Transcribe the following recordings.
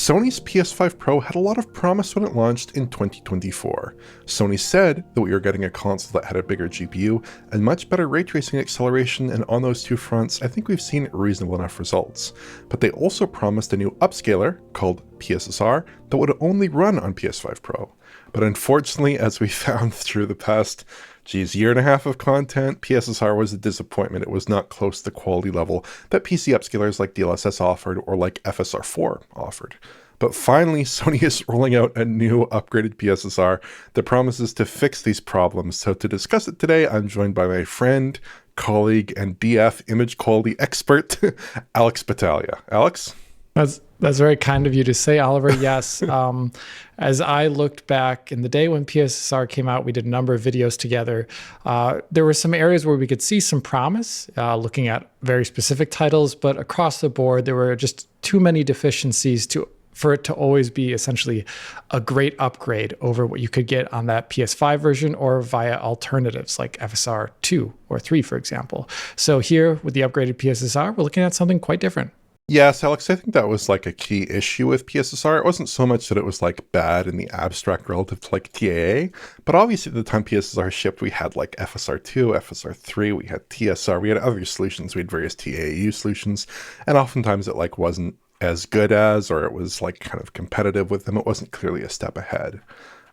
Sony's PS5 Pro had a lot of promise when it launched in 2024. Sony said that we were getting a console that had a bigger GPU and much better ray tracing acceleration, and on those two fronts, I think we've seen reasonable enough results. But they also promised a new upscaler, called PSSR, that would only run on PS5 Pro. But unfortunately, as we found through the past year and a half of content, PSSR was a disappointment. It was not close to the quality level that PC upscalers like DLSS offered or like FSR4 offered. But finally, Sony is rolling out a new upgraded PSSR that promises to fix these problems. So to discuss it today, I'm joined by my friend, colleague, and DF image quality expert, Alex Battaglia. Alex? That's very kind of you to say, Oliver. Yes. As I looked back in the day when PSSR came out, we did a number of videos together. There were some areas where we could see some promise, looking at very specific titles, but across the board, there were just too many deficiencies for it to always be essentially a great upgrade over what you could get on that PS5 version or via alternatives like FSR 2 or 3, for example. So here with the upgraded PSSR, we're looking at something quite different. Yes, Alex, I think that was like a key issue with PSSR. It wasn't so much that it was like bad in the abstract relative to like TAA, but obviously at the time PSSR shipped, we had like FSR2, FSR3, we had TSR, we had other solutions, we had various TAU solutions, and oftentimes it like wasn't as good as, or it was like kind of competitive with them. It wasn't clearly a step ahead.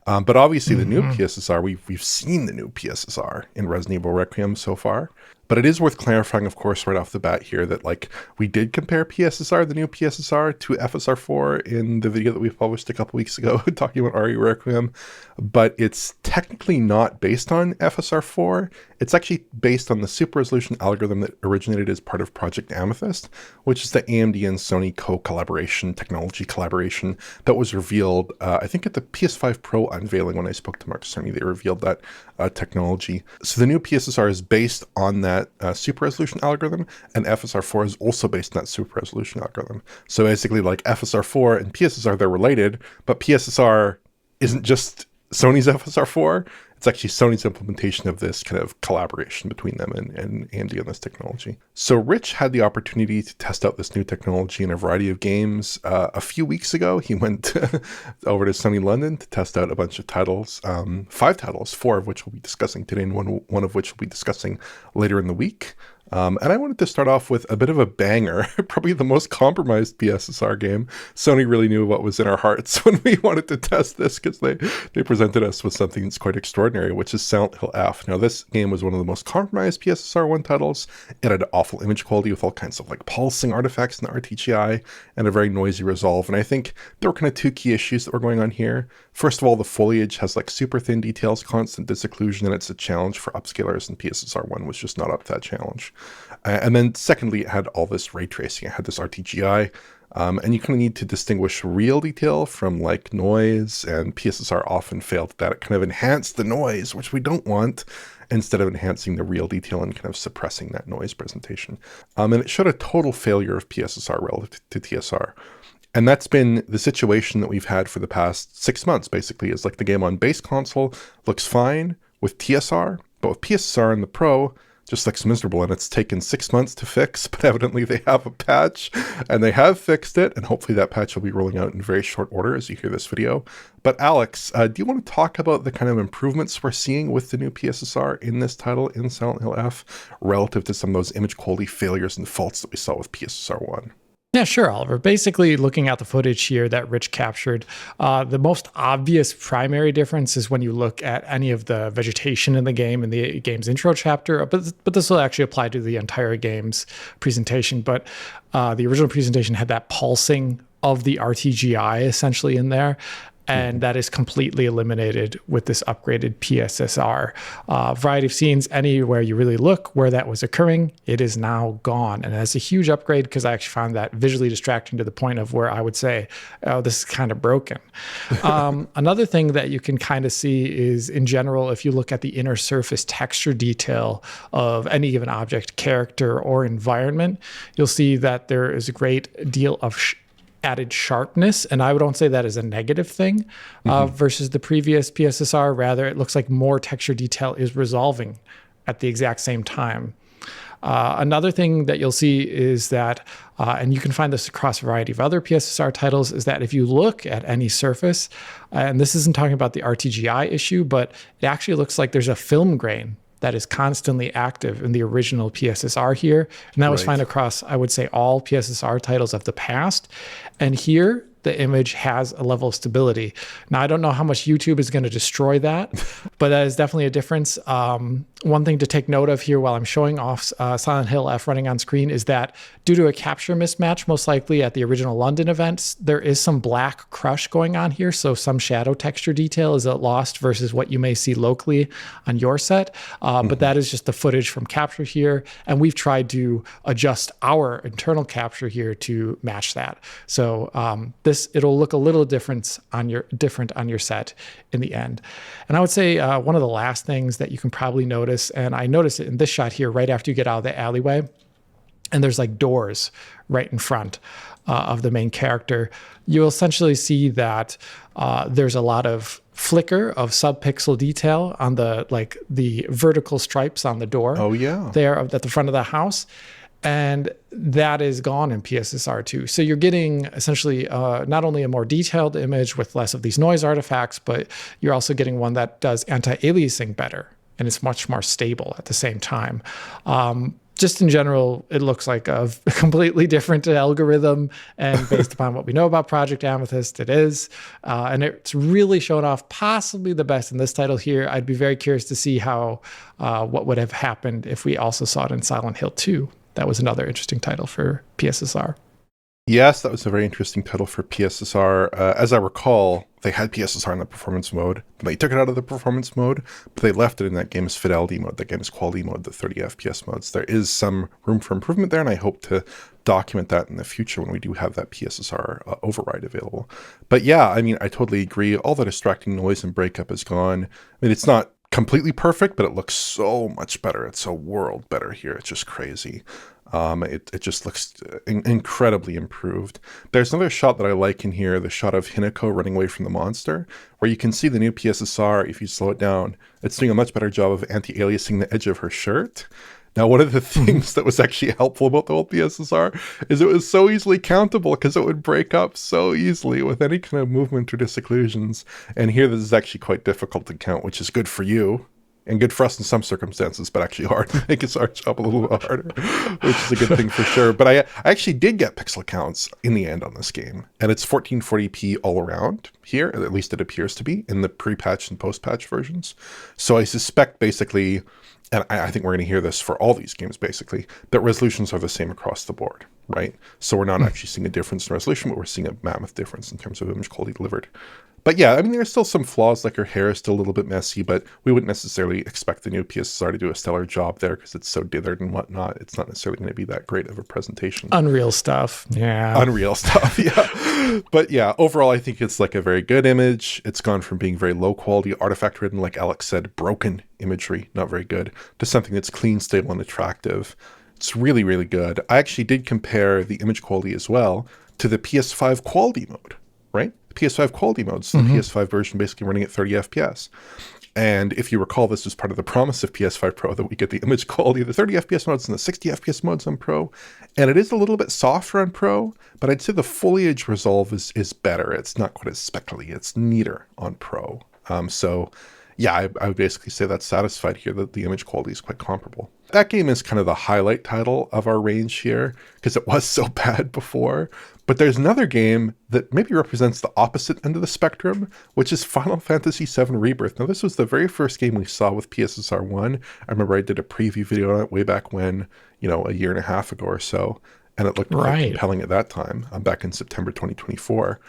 But obviously the new PSSR, we've seen the new PSSR in RE Requiem so far. But it is worth clarifying, of course, right off the bat here that like we did compare PSSR, the new PSSR, to FSR4 in the video that we published a couple weeks ago talking about RE Requiem. But it's technically not based on FSR4. It's actually based on the super resolution algorithm that originated as part of Project Amethyst, which is the AMD and Sony co-collaboration, technology collaboration that was revealed, I think at the PS5 Pro unveiling when I spoke to Mark Cerny, they revealed that technology. So the new PSSR is based on that super resolution algorithm, and FSR4 is also based on that super resolution algorithm. So basically like FSR4 and PSSR, they're related, but PSSR isn't just Sony's FSR4. It's actually Sony's implementation of this kind of collaboration between them and AMD on this technology. So Rich had the opportunity to test out this new technology in a variety of games. A few weeks ago, he went over to Sony London to test out a bunch of titles, 5 titles, 4 of which we'll be discussing today, and one of which we'll be discussing later in the week. And I wanted to start off with a bit of a banger, probably the most compromised PSSR game. Sony really knew what was in our hearts when we wanted to test this, because they presented us with something that's quite extraordinary, which is Silent Hill F. Now, this game was one of the most compromised PSSR 1 titles. It had awful image quality with all kinds of like pulsing artifacts in the RTGI and a very noisy resolve. And I think there were kind of 2 key issues that were going on here. First of all, the foliage has like super thin details, constant disocclusion, and it's a challenge for upscalers, and PSSR 1 was just not up to that challenge. And then secondly, it had all this ray tracing. It had this RTGI, and you kind of need to distinguish real detail from like noise, and PSSR often failed at that. It kind of enhanced the noise, which we don't want, instead of enhancing the real detail and kind of suppressing that noise presentation. And it showed a total failure of PSSR relative to TSR. And that's been the situation that we've had for the past 6 months, basically. Is like the game on base console looks fine with TSR, but with PSSR and the Pro, just looks miserable, and it's taken 6 months to fix, but evidently they have a patch, and they have fixed it, and hopefully that patch will be rolling out in very short order as you hear this video. But Alex, do you want to talk about the kind of improvements we're seeing with the new PSSR in this title, in Silent Hill F, relative to some of those image quality failures and faults that we saw with PSSR 1? Yeah, sure, Oliver. Basically, looking at the footage here that Rich captured, the most obvious primary difference is when you look at any of the vegetation in the game in the game's intro chapter, but this will actually apply to the entire game's presentation. But the original presentation had that pulsing of the RTGI essentially in there. And that is completely eliminated with this upgraded PSSR. Variety of scenes, anywhere you really look where that was occurring, it is now gone. And that's a huge upgrade, because I actually found that visually distracting to the point of where I would say, oh, this is kind of broken. Another thing that you can kind of see is, in general, if you look at the inner surface texture detail of any given object, character, or environment, you'll see that there is a great deal of added sharpness, and I don't say that as a negative thing versus the previous PSSR. Rather, it looks like more texture detail is resolving at the exact same time. Another thing that you'll see is that, and you can find this across a variety of other PSSR titles, is that if you look at any surface, and this isn't talking about the RTGI issue, but it actually looks like there's a film grain that is constantly active in the original PSSR here. And that was found across, I would say, all PSSR titles of the past. And here, the image has a level of stability. Now, I don't know how much YouTube is going to destroy that, but that is definitely a difference. One thing to take note of here while I'm showing off Silent Hill F running on screen is that due to a capture mismatch, most likely at the original London events, there is some black crush going on here. So some shadow texture detail is lost versus what you may see locally on your set. But that is just the footage from capture here. And we've tried to adjust our internal capture here to match that. So it'll look a little different on your set in the end. And I would say one of the last things that you can probably notice, and I noticed it in this shot here right after you get out of the alleyway, and there's like doors right in front of the main character, you'll essentially see that there's a lot of flicker of subpixel detail on the vertical stripes on the door. Oh yeah, there at the front of the house. And that is gone in PSSR 2. So you're getting essentially not only a more detailed image with less of these noise artifacts, but you're also getting one that does anti-aliasing better. And it's much more stable at the same time. Just in general, it looks like a completely different algorithm. And based upon what we know about Project Amethyst, it is. And it's really shown off possibly the best in this title here. I'd be very curious to see what would have happened if we also saw it in Silent Hill 2. That was another interesting title for PSSR. Yes, that was a very interesting title for PSSR. As I recall, they had PSSR in the performance mode. They took it out of the performance mode, but they left it in that game's fidelity mode, that game's quality mode, the 30 FPS modes. There is some room for improvement there, and I hope to document that in the future when we do have that PSSR override available. But yeah, I mean, I totally agree. All the distracting noise and breakup is gone. I mean, it's not completely perfect, but it looks so much better. It's a world better here. It's just crazy. It just looks incredibly improved. There's another shot that I like in here, the shot of Hinako running away from the monster, where you can see the new PSSR, if you slow it down, it's doing a much better job of anti-aliasing the edge of her shirt. Now, one of the things that was actually helpful about the old PSSR is it was so easily countable because it would break up so easily with any kind of movement or disocclusions. And here this is actually quite difficult to count, which is good for you. And good for us in some circumstances, but actually hard to make our job a little bit harder, which is a good thing for sure. But I actually did get pixel counts in the end on this game. And it's 1440p all around here, at least it appears to be, in the pre-patch and post-patch versions. So I suspect basically, and I think we're going to hear this for all these games basically, that resolutions are the same across the board, right? So we're not actually seeing a difference in resolution, but we're seeing a mammoth difference in terms of image quality delivered. But yeah, I mean, there's still some flaws, like her hair is still a little bit messy, but we wouldn't necessarily expect the new PSSR to do a stellar job there because it's so dithered and whatnot. It's not necessarily going to be that great of a presentation. Unreal stuff. Yeah. Unreal stuff, yeah. But yeah, overall, I think it's like a very good image. It's gone from being very low quality, artifact ridden, like Alex said, broken imagery, not very good, to something that's clean, stable, and attractive. It's really, really good. I actually did compare the image quality as well to the PS5 quality mode, right? PS5 quality modes, the PS5 version basically running at 30 FPS. And if you recall, this was part of the promise of PS5 Pro that we get the image quality of the 30 FPS modes and the 60 FPS modes on Pro. And it is a little bit softer on Pro, but I'd say the foliage resolve is better. It's not quite as speckly. It's neater on Pro. So yeah, I would basically say that's satisfied here that the image quality is quite comparable. That game is kind of the highlight title of our range here because it was so bad before. But there's another game that maybe represents the opposite end of the spectrum, which is Final Fantasy VII Rebirth. Now, this was the very first game we saw with PSSR 1. I remember I did a preview video on it way back when, a year and a half ago or so, and it looked quite compelling at that time, back in September 2024.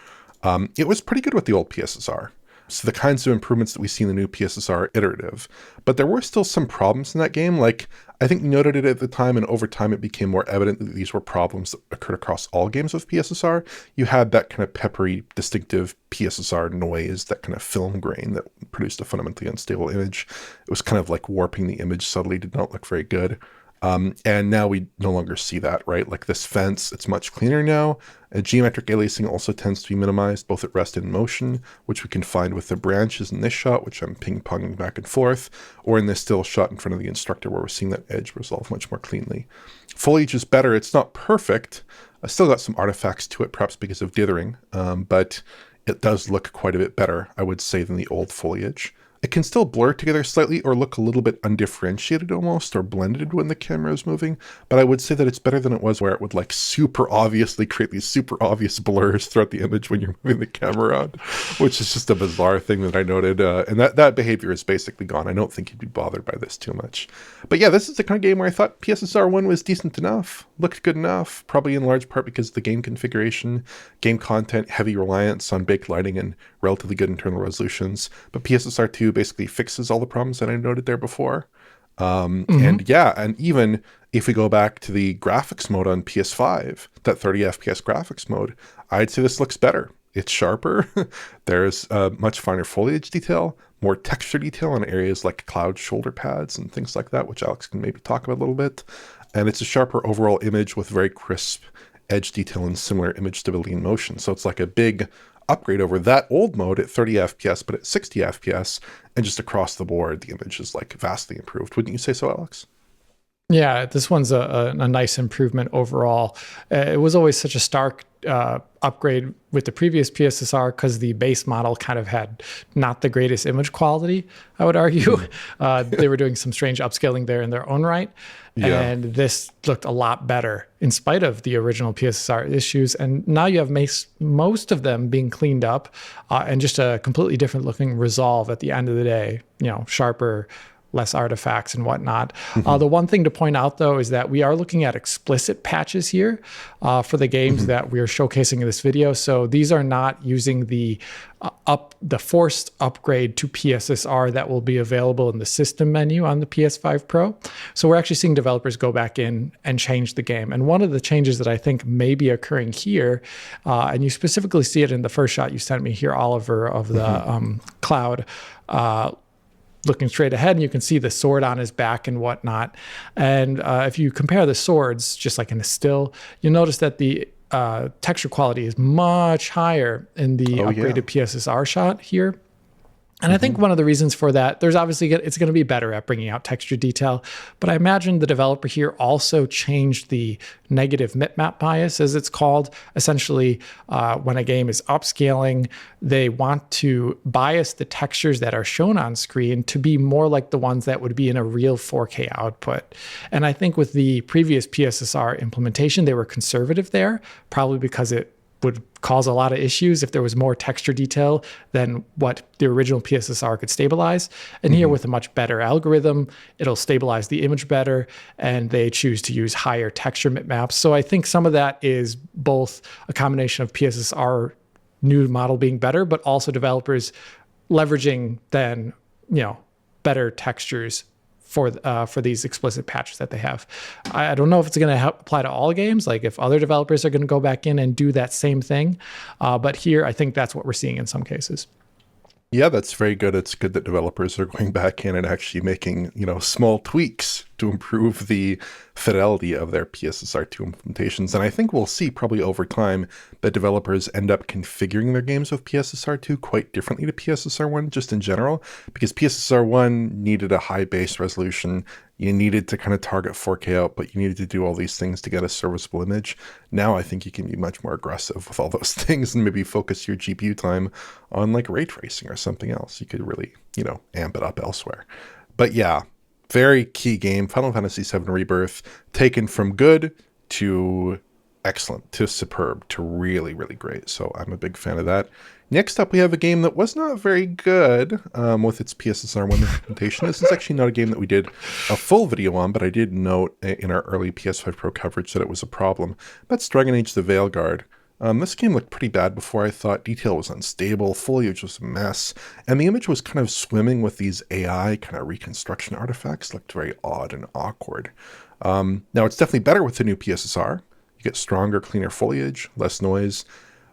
It was pretty good with the old PSSR. So the kinds of improvements that we see in the new PSSR are iterative, but there were still some problems in that game. Like, I think we noted it at the time, and over time it became more evident that these were problems that occurred across all games with PSSR. You had that kind of peppery, distinctive PSSR noise, that kind of film grain that produced a fundamentally unstable image. It was kind of like warping the image subtly, did not look very good. And now we no longer see that, right? Like this fence, it's much cleaner now. Geometric aliasing also tends to be minimized, both at rest and in motion, which we can find with the branches in this shot, which I'm ping-ponging back and forth, or in this still shot in front of the instructor where we're seeing that edge resolve much more cleanly. Foliage is better. It's not perfect. I still got some artifacts to it, perhaps because of dithering, but it does look quite a bit better, I would say, than the old foliage. It can still blur together slightly or look a little bit undifferentiated almost, or blended when the camera is moving, but I would say that it's better than it was where it would like super obviously create these super obvious blurs throughout the image when you're moving the camera around, which is just a bizarre thing that I noted, and that behavior is basically gone. I don't think you'd be bothered by this too much. But yeah, this is the kind of game where I thought PSSR 1 was decent enough, looked good enough, probably in large part because of the game configuration, game content, heavy reliance on baked lighting, and relatively good internal resolutions. But PSSR 2 basically fixes all the problems that I noted there before. And yeah, and even if we go back to the graphics mode on PS5, that 30 FPS graphics mode, I'd say this looks better. It's sharper. There's much finer foliage detail, more texture detail in areas like cloud shoulder pads and things like that, which Alex can maybe talk about a little bit. And it's a sharper overall image with very crisp edge detail and similar image stability and motion. So it's like a big upgrade over that old mode at 30 FPS, but at 60 FPS, and just across the board, the image is like vastly improved. Wouldn't you say so, Alex? Yeah, this one's a nice improvement overall. It was always such a stark upgrade with the previous PSSR because the base model kind of had not the greatest image quality, I would argue. They were doing some strange upscaling there in their own right. Yeah. And this looked a lot better in spite of the original PSSR issues. And now you have most of them being cleaned up and just a completely different looking resolve at the end of the day, sharper, less artifacts and whatnot. The one thing to point out, though, is that we are looking at explicit patches here for the games that we are showcasing in this video. So these are not using the forced upgrade to PSSR that will be available in the system menu on the PS5 Pro. So we're actually seeing developers go back in and change the game. And one of the changes that I think may be occurring here, and you specifically see it in the first shot you sent me here, Oliver, of the cloud, looking straight ahead, and you can see the sword on his back and whatnot. And if you compare the swords, just like in a still, you'll notice that the texture quality is much higher in the upgraded PSSR shot here. And I think one of the reasons for that, there's obviously, it's going to be better at bringing out texture detail, but I imagine the developer here also changed the negative bitmap bias, as it's called. Essentially, when a game is upscaling, they want to bias the textures that are shown on screen to be more like the ones that would be in a real 4K output. And I think with the previous PSSR implementation, they were conservative there, probably because it would cause a lot of issues if there was more texture detail than what the original PSSR could stabilize. And here with a much better algorithm, it'll stabilize the image better, and they choose to use higher texture bitmaps. So I think some of that is both a combination of PSSR new model being better, but also developers leveraging then, better textures for these explicit patches that they have. I don't know if it's going to apply to all games, like if other developers are going to go back in and do that same thing. But here, I think that's what we're seeing in some cases. Yeah, that's very good. It's good that developers are going back in and actually making, small tweaks to improve the fidelity of their PSSR 2 implementations. And I think we'll see probably over time that developers end up configuring their games with PSSR 2 quite differently to PSSR 1 just in general, because PSSR 1 needed a high base resolution. You needed to kind of target 4K out, but you needed to do all these things to get a serviceable image. Now I think you can be much more aggressive with all those things and maybe focus your GPU time on like ray tracing or something else. You could really, amp it up elsewhere. But yeah, very key game, Final Fantasy VII Rebirth, taken from good to excellent, to superb, to really, really great. So I'm a big fan of that. Next up, we have a game that was not very good with its PSSR 1 implementation. This is actually not a game that we did a full video on, but I did note in our early PS5 Pro coverage that it was a problem. That's Dragon Age the Veilguard. This game looked pretty bad before. I thought detail was unstable, foliage was a mess, and the image was kind of swimming with these AI kind of reconstruction artifacts. Looked very odd and awkward. Now, it's definitely better with the new PSSR. You get stronger, cleaner foliage, less noise,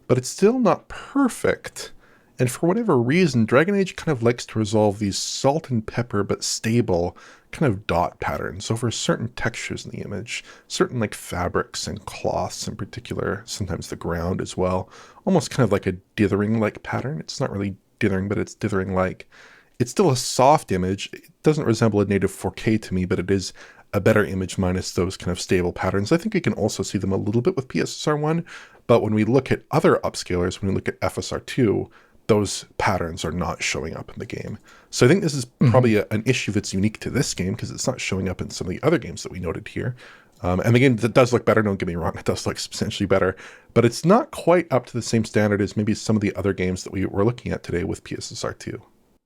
but it's still not perfect. And for whatever reason, Dragon Age kind of likes to resolve these salt and pepper but stable kind of dot patterns over certain textures in the image, certain like fabrics and cloths in particular, sometimes the ground as well, almost kind of like a dithering like pattern. It's not really dithering, but it's dithering like. It's still a soft image. It doesn't resemble a native 4K to me, but it is a better image minus those kind of stable patterns. I think we can also see them a little bit with PSSR 1, but when we look at other upscalers, when we look at FSR 2, those patterns are not showing up in the game. So I think this is probably an issue that's unique to this game because it's not showing up in some of the other games that we noted here. And the game that does look better, don't get me wrong, it does look substantially better, but it's not quite up to the same standard as maybe some of the other games that we were looking at today with PSSR 2.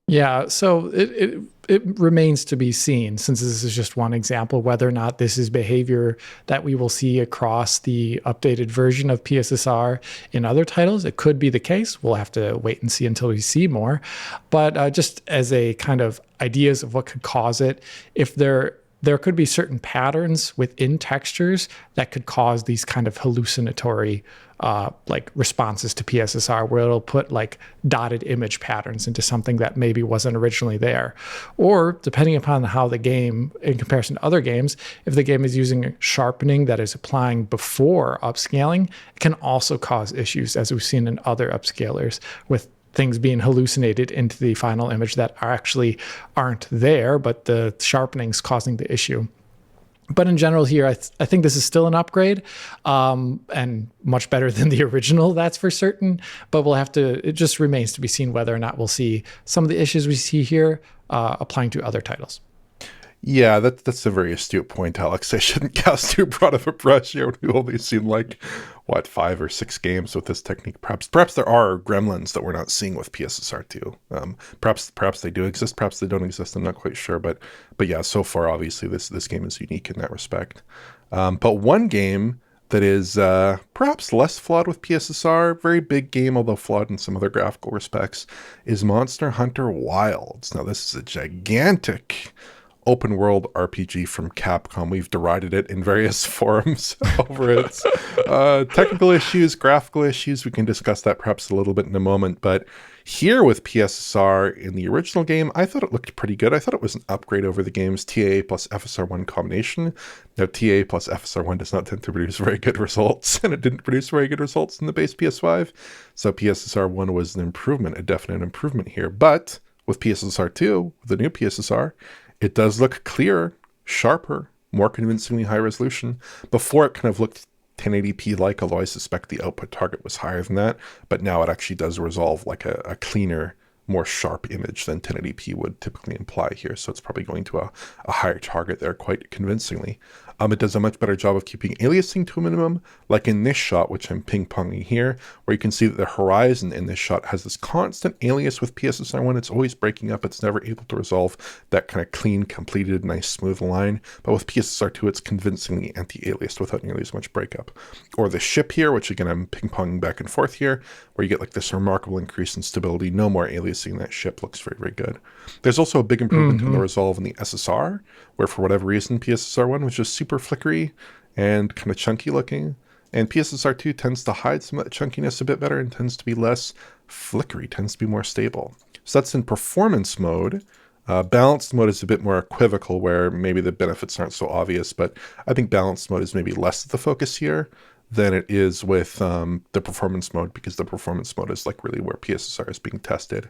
Yeah, so it remains to be seen, since this is just one example, whether or not this is behavior that we will see across the updated version of PSSR in other titles. It could be the case. We'll have to wait and see until we see more. But just as a kind of ideas of what could cause it, if there could be certain patterns within textures that could cause these kind of hallucinatory like responses to PSSR, where it'll put like dotted image patterns into something that maybe wasn't originally there. Or depending upon how the game, in comparison to other games, if the game is using sharpening that is applying before upscaling, it can also cause issues, as we've seen in other upscalers, with things being hallucinated into the final image that aren't there, but the sharpening's causing the issue. But in general here, I think this is still an upgrade, and much better than the original, that's for certain. But it just remains to be seen whether or not we'll see some of the issues we see here applying to other titles. Yeah, that's a very astute point, Alex. I shouldn't cast too broad of a brush here. We've only seen 5 or 6 games with this technique. Perhaps there are gremlins that we're not seeing with PSSR 2. Perhaps they do exist, perhaps they don't exist. I'm not quite sure, but yeah, so far obviously this game is unique in that respect. But one game that is perhaps less flawed with PSSR, very big game, although flawed in some other graphical respects, is Monster Hunter Wilds. Now this is a gigantic open world RPG from Capcom. We've derided it in various forums over its technical issues, graphical issues. We can discuss that perhaps a little bit in a moment. But here with PSSR in the original game, I thought it looked pretty good. I thought it was an upgrade over the game's TAA plus FSR1 combination. Now, TAA plus FSR1 does not tend to produce very good results, and it didn't produce very good results in the base PS5. So PSSR1 was an improvement, a definite improvement here. But with PSSR2, the new PSSR, it does look clearer, sharper, more convincingly high resolution. Before it kind of looked 1080p-like, although I suspect the output target was higher than that. But now it actually does resolve like a cleaner, more sharp image than 1080p would typically imply here. So it's probably going to a higher target there quite convincingly. It does a much better job of keeping aliasing to a minimum, like in this shot, which I'm ping-ponging here, where you can see that the horizon in this shot has this constant alias with PSSR1. It's always breaking up. It's never able to resolve that kind of clean, completed, nice, smooth line. But with PSSR2, it's convincingly anti-aliased without nearly as much breakup. Or the ship here, which again, I'm ping-ponging back and forth here, where you get like this remarkable increase in stability. No more aliasing. That ship looks very, very good. There's also a big improvement in the resolve in the SSR, where for whatever reason, PSSR1 was just super flickery and kind of chunky looking. And PSSR2 tends to hide some of that chunkiness a bit better and tends to be less flickery, tends to be more stable. So that's in performance mode. Balanced mode is a bit more equivocal, where maybe the benefits aren't so obvious, but I think balanced mode is maybe less of the focus here than it is with the performance mode, because the performance mode is like really where PSSR is being tested.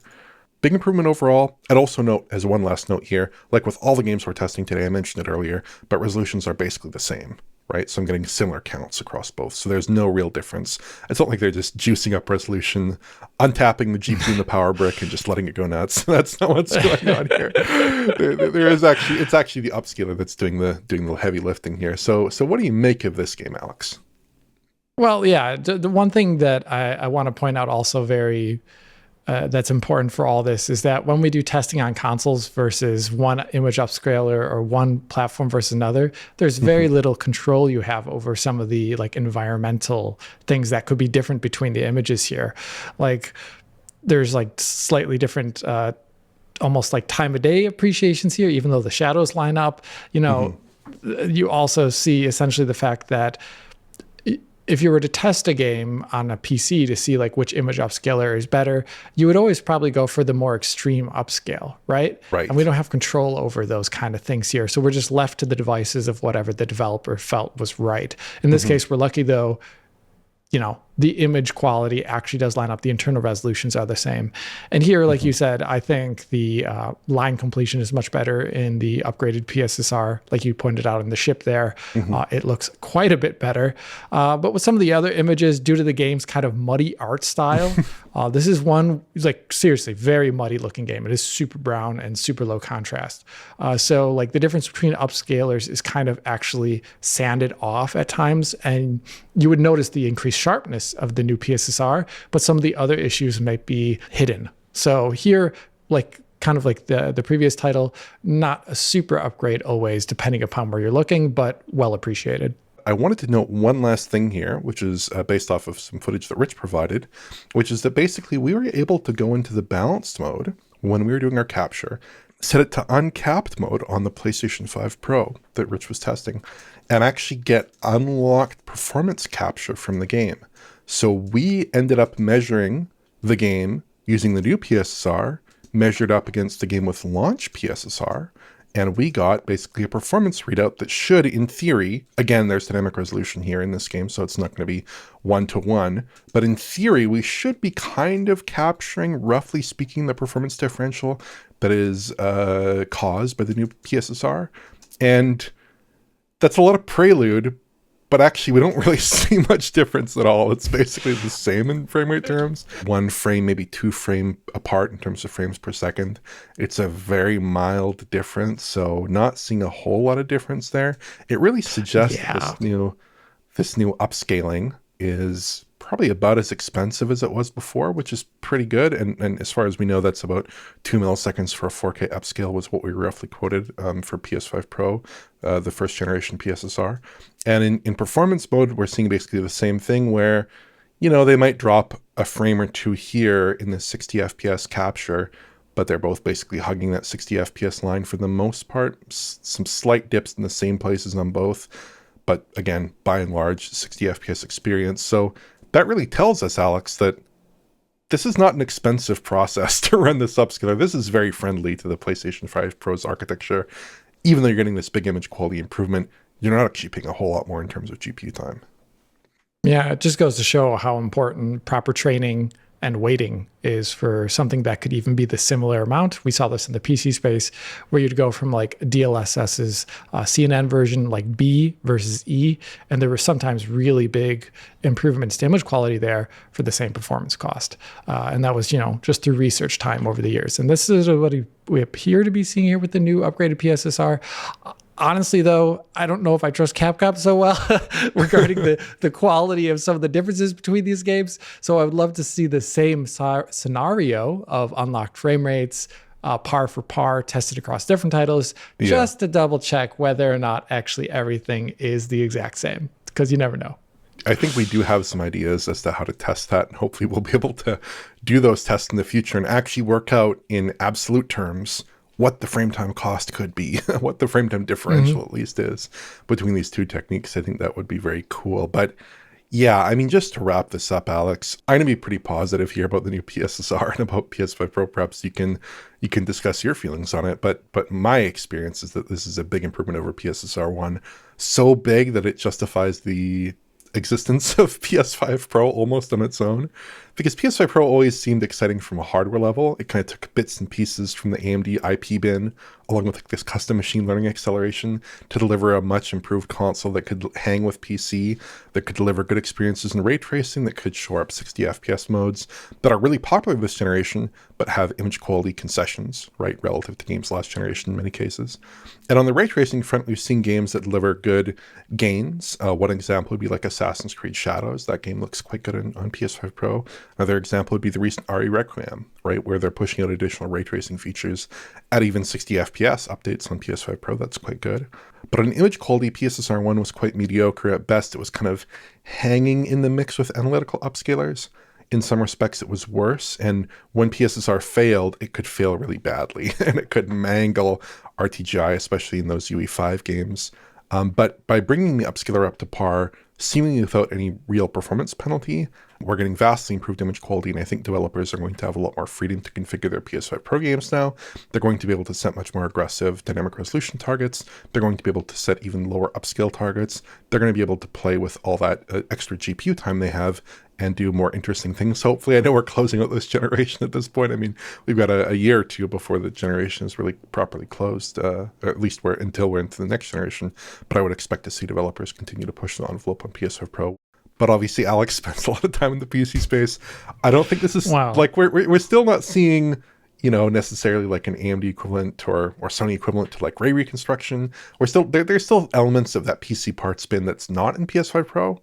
Big improvement overall. I'd also note, as one last note here, like with all the games we're testing today, I mentioned it earlier, but resolutions are basically the same, right? So I'm getting similar counts across both. So there's no real difference. It's not like they're just juicing up resolution, untapping the GPU and the power brick and just letting it go nuts. That's not what's going on here. It's actually the upscaler that's doing the heavy lifting here. So what do you make of this game, Alex? Well, yeah, the one thing that I want to point out also that's important for all this is that when we do testing on consoles versus one image upscaler or one platform versus another, there's very little control you have over some of the like environmental things that could be different between the images here. Like there's like slightly different, almost like time of day appreciations here, even though the shadows line up. You also see essentially the fact that if you were to test a game on a PC to see like which image upscaler is better, you would always probably go for the more extreme upscale, right? Right. And we don't have control over those kind of things here. So we're just left to the devices of whatever the developer felt was right. In this case, we're lucky though, the image quality actually does line up. The internal resolutions are the same. And here, like you said, I think the line completion is much better in the upgraded PSSR. Like you pointed out in the ship there, it looks quite a bit better. But with some of the other images, due to the game's kind of muddy art style, this is one, like seriously, very muddy looking game. It is super brown and super low contrast. So like the difference between upscalers is kind of actually sanded off at times. And you would notice the increased sharpness of the new PSSR, but some of the other issues might be hidden. So here, like kind of like the previous title, not a super upgrade always, depending upon where you're looking, but well appreciated. I wanted to note one last thing here, which is based off of some footage that Rich provided, which is that basically we were able to go into the balanced mode when we were doing our capture, set it to uncapped mode on the PlayStation 5 Pro that Rich was testing, and actually get unlocked performance capture from the game. So we ended up measuring the game using the new PSSR, measured up against the game with launch PSSR, and we got basically a performance readout that should, in theory, again, there's dynamic resolution here in this game, so it's not going to be 1-to-1, but in theory, we should be kind of capturing, roughly speaking, the performance differential that is caused by the new PSSR. And that's a lot of prelude, but actually we don't really see much difference at all. It's basically the same in frame rate terms. 1 frame, maybe 2 frame apart in terms of frames per second. It's a very mild difference, so not seeing a whole lot of difference there. It really suggests that this new upscaling is probably about as expensive as it was before, which is pretty good. And as far as we know, that's about 2 milliseconds for a 4K upscale was what we roughly quoted for PS5 Pro, the first generation PSSR. And in performance mode, we're seeing basically the same thing where, they might drop a frame or two here in the 60 FPS capture, but they're both basically hugging that 60 FPS line for the most part. Some slight dips in the same places on both, but again, by and large, 60 FPS experience. So that really tells us, Alex, that this is not an expensive process to run this upscaler. This is very friendly to the PlayStation 5 Pro's architecture. Even though you're getting this big image quality improvement, you're not actually paying a whole lot more in terms of GPU time. Yeah, it just goes to show how important proper training and waiting is for something that could even be the similar amount. We saw this in the PC space where you'd go from like DLSS's CNN version, like B versus E, and there were sometimes really big improvements to image quality there for the same performance cost. And that was, just through research time over the years. And this is what we appear to be seeing here with the new upgraded PSSR. Honestly, though, I don't know if I trust Capcom so well regarding the quality of some of the differences between these games. So I would love to see the same scenario of unlocked frame rates, par for par, tested across different titles, just to double check whether or not actually everything is the exact same, because you never know. I think we do have some ideas as to how to test that, and hopefully we'll be able to do those tests in the future and actually work out in absolute terms what the frame time cost could be, what the frame time differential at least is between these two techniques. I think that would be very cool. But yeah, I mean, just to wrap this up, Alex, I'm going to be pretty positive here about the new PSSR and about PS5 Pro. Perhaps you can discuss your feelings on it. But my experience is that this is a big improvement over PSSR 1. So big that it justifies the existence of PS5 Pro almost on its own, because PS5 Pro always seemed exciting from a hardware level. It kind of took bits and pieces from the AMD IP bin, along with like this custom machine learning acceleration, to deliver a much improved console that could hang with PC, that could deliver good experiences in ray tracing, that could shore up 60 FPS modes that are really popular this generation, but have image quality concessions, right, relative to games last generation in many cases. And on the ray tracing front, we've seen games that deliver good gains. One example would be like Assassin's Creed Shadows. That game looks quite good on PS5 Pro. Another example would be the recent RE Requiem, right, where they're pushing out additional ray tracing features at even 60 FPS updates on PS5 Pro. That's quite good. But on image quality, PSSR 1 was quite mediocre. At best, it was kind of hanging in the mix with analytical upscalers. In some respects, it was worse. And when PSSR failed, it could fail really badly. And it could mangle RTGI, especially in those UE5 games. But by bringing the upscaler up to par, seemingly without any real performance penalty, we're getting vastly improved image quality, and I think developers are going to have a lot more freedom to configure their PS5 Pro games now. They're going to be able to set much more aggressive dynamic resolution targets. They're going to be able to set even lower upscale targets. They're going to be able to play with all that extra GPU time they have and do more interesting things. Hopefully, I know we're closing out this generation at this point. I mean, we've got a year or two before the generation is really properly closed, or at least until we're into the next generation. But I would expect to see developers continue to push the envelope on PS5 Pro. But obviously, Alex spends a lot of time in the PC space. I don't think this is like we're still not seeing, necessarily like an AMD equivalent or Sony equivalent to like ray reconstruction. There's still elements of that PC part spin that's not in PS5 Pro,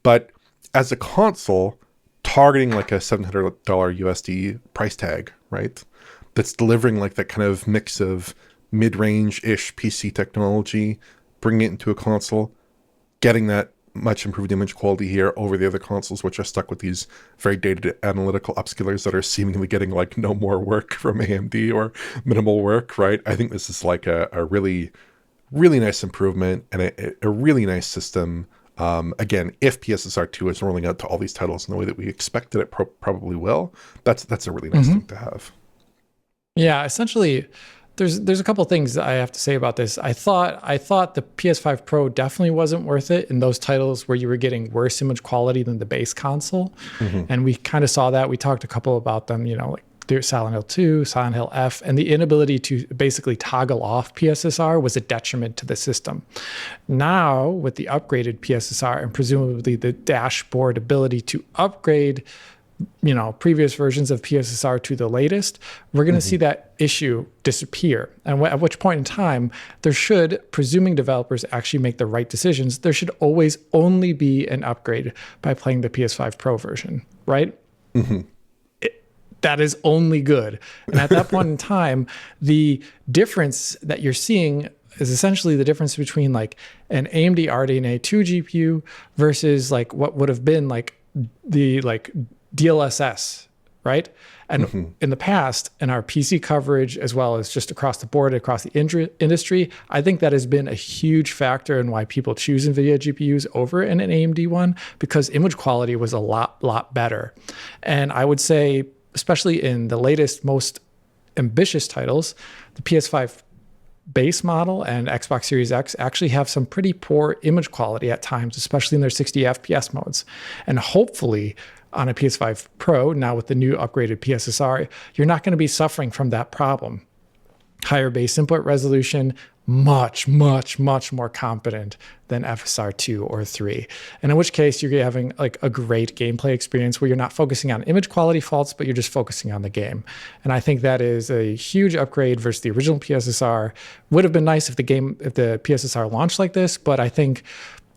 but as a console targeting like a $700 USD price tag, right? That's delivering like that kind of mix of mid-range-ish PC technology, bringing it into a console, getting that much improved image quality here over the other consoles, which are stuck with these very dated analytical upscalers that are seemingly getting like no more work from AMD or minimal work, right? I think this is like a really, really nice improvement and a really nice system. Again, if PSSR 2 is rolling out to all these titles in the way that we expected it probably will, that's a really nice thing to have. Yeah, essentially, there's a couple things that I have to say about this. I thought the PS5 Pro definitely wasn't worth it in those titles where you were getting worse image quality than the base console, and we kind of saw that. We talked a couple about them, like Silent Hill 2, Silent Hill F, and the inability to basically toggle off PSSR was a detriment to the system. Now, with the upgraded PSSR and presumably the dashboard ability to upgrade, previous versions of PSSR to the latest, we're going to see that issue disappear. And at which point in time, there should, presuming developers actually make the right decisions, there should always only be an upgrade by playing the PS5 Pro version, right? That is only good. And at that point in time, the difference that you're seeing is essentially the difference between like an AMD RDNA 2 GPU versus like what would have been like the like DLSS, right? And in the past, in our PC coverage, as well as just across the board, across the industry, I think that has been a huge factor in why people choose NVIDIA GPUs over an AMD one, because image quality was a lot better. And I would say, especially in the latest, most ambitious titles, the PS5 base model and Xbox Series X actually have some pretty poor image quality at times, especially in their 60 FPS modes. And hopefully on a PS5 Pro, now with the new upgraded PSSR, you're not going to be suffering from that problem. Higher base input resolution, much more competent than FSR 2 or 3. And in which case you're having like a great gameplay experience where you're not focusing on image quality faults, but you're just focusing on the game. And I think that is a huge upgrade versus the original PSSR. Would have been nice if the PSSR launched like this, but I think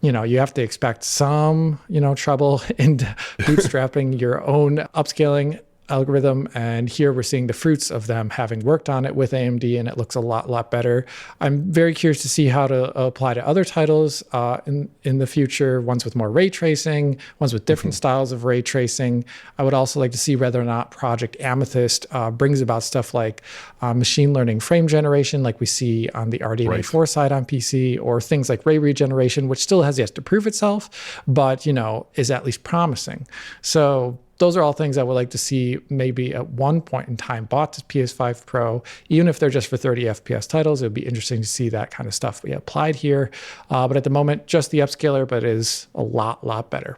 you have to expect some, trouble in bootstrapping your own upscaling algorithm. And here we're seeing the fruits of them having worked on it with AMD, and it looks a lot better. I'm very curious to see how to apply to other titles in the future, ones with more ray tracing, ones with different styles of ray tracing. I would also like to see whether or not Project Amethyst brings about stuff like machine learning frame generation, like we see on the RDNA 4 side on PC, or things like ray regeneration, which still has yet to prove itself, but is at least promising. So those are all things I would like to see maybe at one point in time bought to PS5 Pro, even if they're just for 30 FPS titles. It would be interesting to see that kind of stuff be applied here. But at the moment, just the upscaler, but it is a lot better.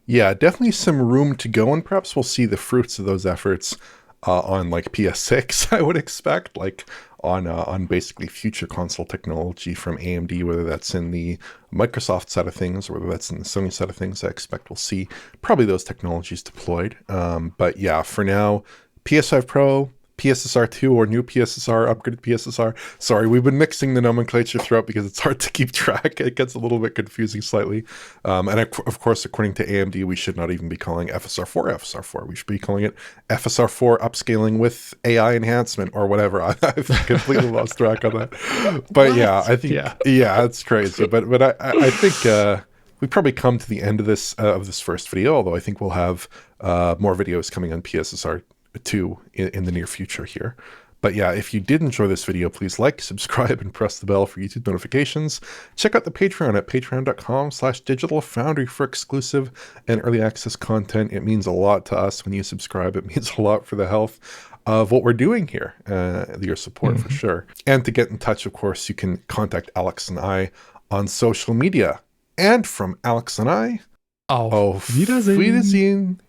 Yeah, definitely some room to go, and perhaps we'll see the fruits of those efforts on like PS6, I would expect, like on basically future console technology from AMD, whether that's in the Microsoft side of things or whether that's in the Sony side of things. I expect we'll see probably those technologies deployed. But yeah, for now, PS5 Pro, PSSR 2 or new PSSR, upgraded PSSR. Sorry, we've been mixing the nomenclature throughout because it's hard to keep track. It gets a little bit confusing slightly. And of course, according to AMD, we should not even be calling FSR4 FSR4. We should be calling it FSR4 upscaling with AI enhancement or whatever. I've completely lost track on that. But yeah, I think, yeah, it's crazy. But I think we've probably come to the end of this first video, although I think we'll have more videos coming on PSSR 2 in the near future here. But yeah, if you did enjoy this video, please like, subscribe, and press the bell for YouTube notifications. Check out the Patreon at patreon.com/digitalfoundry for exclusive and early access content. It means a lot to us when you subscribe. It means a lot for the health of what we're doing here, your support for sure. And to get in touch, of course, you can contact Alex and I on social media. And from Alex and I, Auf Wiedersehen. Wiedersehen.